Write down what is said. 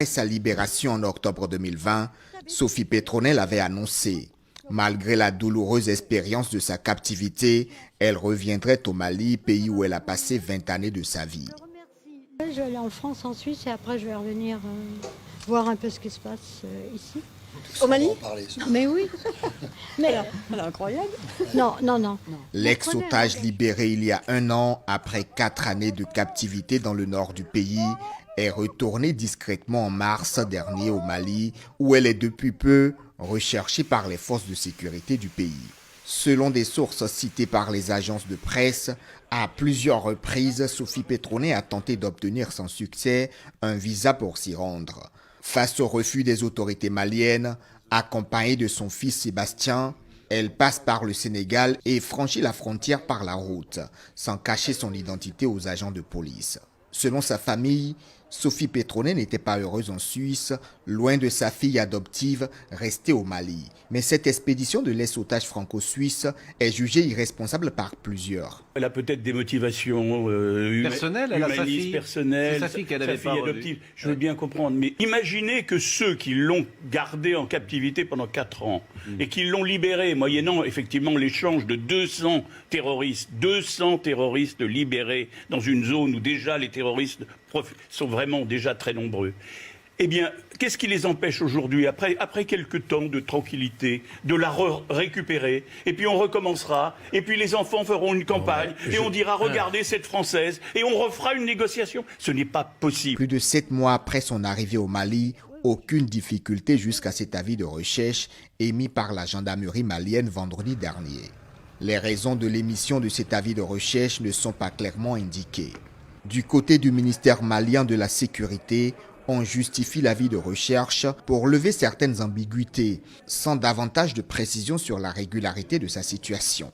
Après sa libération en octobre 2020, Sophie Petronel avait annoncé, malgré la douloureuse expérience de sa captivité, elle reviendrait au Mali, pays où elle a passé 20 années de sa vie. Je vais aller en France, en Suisse et après je vais revenir voir un peu ce qui se passe ici. Au Mali? Mais oui. Mais Elle est incroyable. non. L'ex-otage libéré il y a 1 an, après 4 années de captivité dans le nord du pays, est retournée discrètement en mars dernier au Mali, où elle est depuis peu recherchée par les forces de sécurité du pays. Selon des sources citées par les agences de presse, à plusieurs reprises, Sophie Petronel a tenté d'obtenir sans succès un visa pour s'y rendre. Face au refus des autorités maliennes, accompagnée de son fils Sébastien, elle passe par le Sénégal et franchit la frontière par la route, sans cacher son identité aux agents de police. Selon sa famille, Sophie Petronel n'était pas heureuse en Suisse, loin de sa fille adoptive restée au Mali. Mais cette expédition de l'ex-otage franco-suisse est jugée irresponsable par plusieurs. Elle a peut-être des motivations personnelles, elle a sa fille. personnelles, C'est sa fille qu'elle avait pas adoptive. Je veux bien comprendre, mais imaginez que ceux qui l'ont gardée en captivité pendant 4 ans et qui l'ont libérée, moyennant effectivement l'échange de 200 terroristes libérés dans une zone où déjà les terroristes sont vraiment déjà très nombreux. Eh bien, qu'est-ce qui les empêche aujourd'hui, après quelques temps de tranquillité, de la récupérer? Et puis on recommencera, et puis les enfants feront une campagne, et on dira, regardez cette Française, et on refera une négociation. Ce n'est pas possible. Plus de 7 mois après son arrivée au Mali, aucune difficulté jusqu'à cet avis de recherche émis par la gendarmerie malienne vendredi dernier. Les raisons de l'émission de cet avis de recherche ne sont pas clairement indiquées. Du côté du ministère malien de la Sécurité, on justifie l'avis de recherche pour lever certaines ambiguïtés, sans davantage de précision sur la régularité de sa situation.